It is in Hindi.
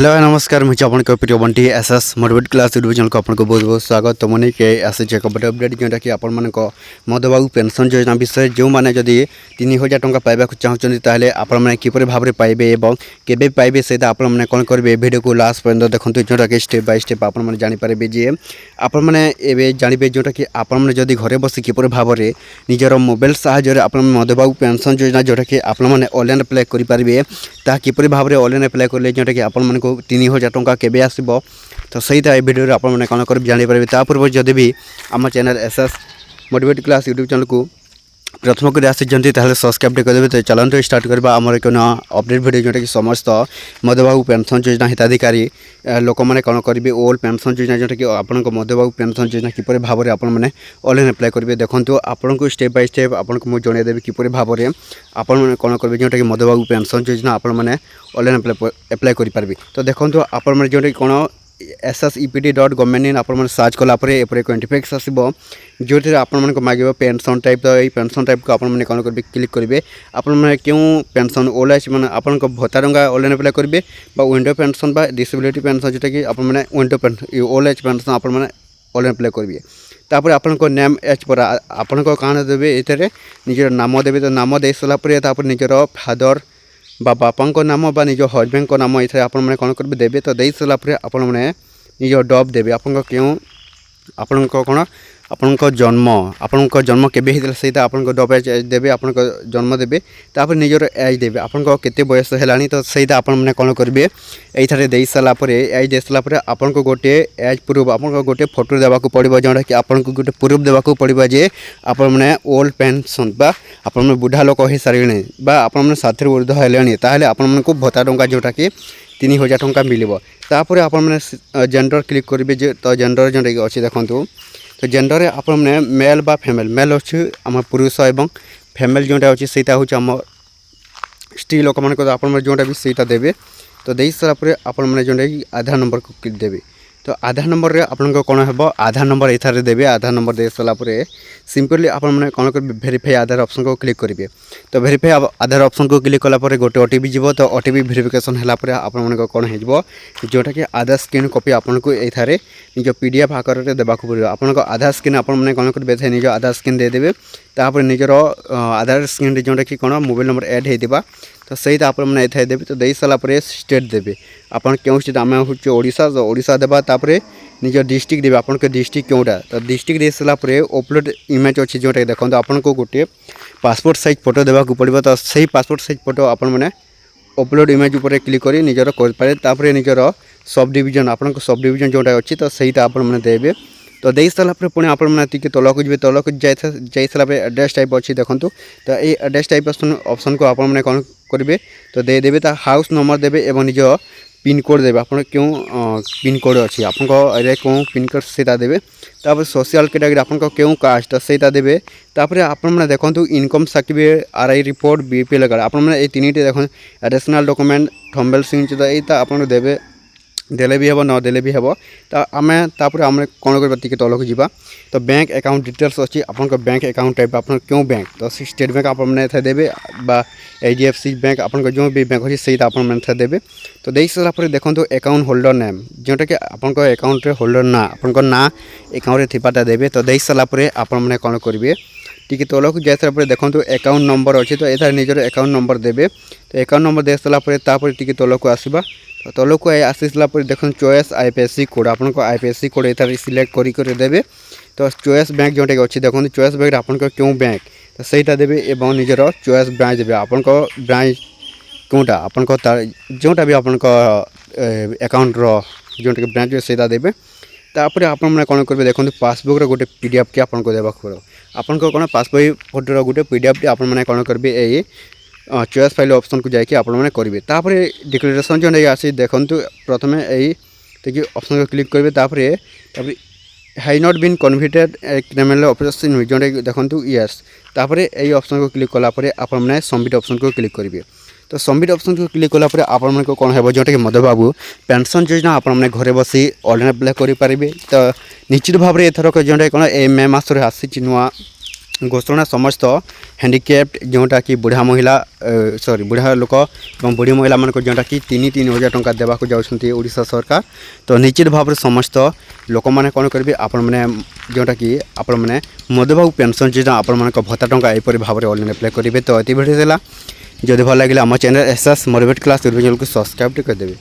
हेलो नमस्कार मुझे आपन प्रिय Bunty SS motivate class YouTube channel को आपको बहुत बहुत स्वागत। तो मैंने के आसी एक अपडेट जोटा कि आपण मान मधुबाबू पेंशन योजना विषय जो मैंने जदि 3000 टंका पाइबा चाहते ताहले आपण माने किपरि भाबरे पाइबे एवं केबे पाइबे सेटा आपण माने कोन करबे वीडियो को लास्ट पर्यंत देखंतु जोटा कि स्टेप बाय स्टेप आपण माने जानि पारबे जे आपण माने एबे जानिबे जोटा कि आपण माने जदि घरे बसी किपरि भाबरे निजर मोबाइल सहायरे आपण मधुबाबू पेंशन योजना जोटा कि आपण माने ऑनलाइन अप्लाई करि पारबे ता किपरि भाबरे ऑनलाइन अप्लाई करले जोटा कि आपण माने 3000 टंका केबे आसीबो तो सहीटा भिडियो रे आपण माने कोन कर जानि पारबे। ता पूर्व जदि भी आम channel SS motivate class YouTube channel को प्रथम कर आसी सब्सक्राइब कर देबे। तो चलते स्टार्ट करबा आमर एक अपडेट वीडियो जोटा कि समस्त मधुबाबू पेंशन योजना हिताधिकारी लोक मैंने कौन करेंगे ओल्ड पेंशन योजना जोटा कि आपन मधुबाबू पेंशन योजना किपरि भाव में आपण मैंने ऑनलाइन अप्लाई करेंगे। देखो आपन को स्टेप बाय स्टेप आपको मुझे जनईदेवी किपरि भाव में आपण कौन करेंगे जोटा कि मधुबाबू पेंशन योजना आपण मैंने ऑनलाइन अप्लाई करेंगे। तो देखो आपण मैंने जोटा कि कौन ssepd.gov.in आप सर्च कलापर एपर एक इंटरफेस आसो जो आपको मांगे पेंशन टाइप। तो ये पेंशन टाइप को आपने कौन करेंगे क्लिक करेंगे आपने क्यों पेंशन ओल्ड एज मैंने आपन भत्ता टंका ऑनलाइन अप्लाई करेंगे विंडो पेंशन डिसेबिलिटी पेंशन जोटा कि आपने window pension old age pension आपने ऑनलाइन अप्लाई करेंगे। तापर आपन नेम एज पर आपन कौन देवे ये निजर नाम देवे। तो नाम दे सारापर निजर फादर बा बापा नाम बा निज हजबैंड को नाम ये आपने कौन करेंगे देवे। तो दे सारापर आपने निज डब देवे आपन क्यों आपण कौन आपण जन्म केबे होता से आपन डब एज देवे आपन जन्म देवे। तापर निजर एज देवे आपन केते बयस है तो सहीटा आपने कौन करेंगे ये दे सारापर एज दे सारापर आपन को गोटे एज प्रूफ आपन गोटे फोटो देवाक पड़ो जोटा कि आपन को गोटे प्रूफ देवाक पड़ो जे आपने ओल्ड पेंशन बा आपन बुढ़ा लोक हो सारे बा आपन 60 ऊर्ध है ताहले आपन को भत्ता टंका जोटा कि 3000 टंका मिलिबो। तापर आपन जेंडर क्लिक करेंगे। तो जेंडर जोटा कि अच्छी देखूँ तो जेंडर आपने मेल बा फेमेल मेल अच्छे आम पुरुष एवं फेमेल जोटा अच्छी सहीटा हूँ आम स्त्री लोक मान आप जोटा भी सहीटा देवे। तो दे सारापर आपने जोटा कि आधार नंबर को क्लिक देवे। तो आधार नंबर रे आपन कौन है आधार नंबर ये देवे। आधार नंबर दे सारापर सिंपली आपने कौन कर भेरीफाई आधार ऑप्शन को क्लिक करेंगे। तो भेरीफाई आधार ऑप्शन को क्लिक कलापर गोटे ओटीपी जीव। तो ओटीपी भेरिफिकेशन है आपन कौन हो जोटा कि आधार स्क्रीन कॉपी आपन को ये निज पीडीएफ आकार में देवाक पड़ो। आपन आधार स्क्रीन आपने कौन करेंगे निज आधार स्क्रीन देदेवे। तापर निजर आधार स्क्रीन जोटा कि कौन मोबाइल नंबर एड होता तो सहीटा आपने ये देवे। तो दे सारापर स्टेट देवे आपन क्यों स्टेट आम हूँ ओडिशा। तो ओडिशा देवा तापर निज डिस्ट्रिक्ट देवे आपन के डिस्ट्रिक्ट क्योंटा। तो डिस्ट्रिक्ट दे सारापर अपलोड इमेज अच्छी जोटा कि देखो आपन को गोटे पासपोर्ट साइज फोटो देवाक पड़ो। तो सही पासपोर्ट साइज फोटो आपन मैंने अपलोड इमेज उपर क्लिक कर निजर कर निजर सब डिविजन आपन सब डिविजन जोटा अच्छी तो सहीटा आपने देवे। तो दे सारापर पुणी आपने तलक जी तलक जा सारापर एड्रेस टाइप अच्छी देखूँ। तो ये एड्रेस टाइप ऑप्शन को आपने कौन करेंगे तो दे देवे। तो हाउस नंबर देवे और निज पिन कोड देवे आप क्यों पिन कोड अच्छी आपन एरिया क्यों पिन कोड से देवे। तापर सोशल कैटेगरी आपन क्यों कास्ट तो सहीटा देवे। तापर आपने देखो income certificate RI report BPL card आपने ये तीन देखो एडिशनल डॉक्यूमेंट थंबनेल सिग्नेचर तो यहाँ आपन देवे देले भी हे न देले भी हे। तो आम तापर आम कौन कर तलक जावा। तो बैंक अकाउंट डिटेल्स अच्छी आपन बैंक अकाउंट टाइप आप क्यों बैंक तो स्टेट बैंक आपने देवे बा एचडीएफसी बैंक आपन जो भी बैंक अच्छी सही आपने देवे। तो दे सारापर देखो अकाउंट होल्डर नेम जोटा कि आपन अकाउंट होल्डर ना आपन ना अकाउंट थीपाटा देवे। तो दे सारापर आपने कौन करेंगे टी तलक जा सारापर देखो अकाउंट नंबर अच्छी तो ये निजर अकाउंट नंबर देवे। तो अकाउंट नंबर दे सारापर टी तलक आसवा। तो तलक आसी सारापर देखो चॉइस आईपीएससी कोड आपन आईपीएससी कोड ये सिलेक्ट कर देवे। तो चॉइस बैंक जोटा कि अच्छी देखो चॉइस बैंक आपन क्यों बैंक तो सहीटा देवे एवं निजर चॉइस ब्रांच देवे आपन ब्रांच क्योंटा आपन जोटा भी आपन अकाउंट जोटा कि ब्रांच सहीटा देवे। तापर आपने कौन करेंगे देखो पासबुक गोटे पीडीएफ टी आपको देवाक पड़ो आपन कौन पासबुक फोटो गोटे पीडीएफ टी आपने कौन करेंगे ये चॉइस फाइल ऑप्शन को जाकि आपने करेंगे। तापर डिक्लेरेशन जो आसी देखो प्रथम यही ऑप्शन को क्लिक करेंगे। तापर हाई not been convicted criminal offence जोटा देखो यस। तापर यही ऑप्शन को क्लिक कलापर आपने सबमिट ऑप्शन को क्लिक करेंगे। तो सबमिट ऑप्शन को क्लिक कलापर आपन कौन है जोटा कि मधुबाबू पेंशन योजना आपने घरे बसी ऑनलाइन अप्लाई करेंगे। तो निश्चित भाव में एथरक जोटा कौन ए मे मसरे आसी नुआ घोषणा समस्त हैंडिक्याप्ड जोटा कि बुढ़ा महिला सॉरी बुढ़ा लोक और बुढ़ी महिला मान जोटा कि 3,000 टंका देवाक जाउछंती ओडिशा सरकार। तो निश्चित भाव में समस्त लोक मैंने कौन करेंगे आपण मैंने जोटा कि आपण मैंने मधुबाबू पेंशन योजना आपण मान भत्ता टंका एपरी भाव में ऑनलाइन अप्लाई करेंगे। तो ये भिडियो जदि भल लगे आम channel SS motivate class YouTube channel को सब्सक्राइब करदेवे।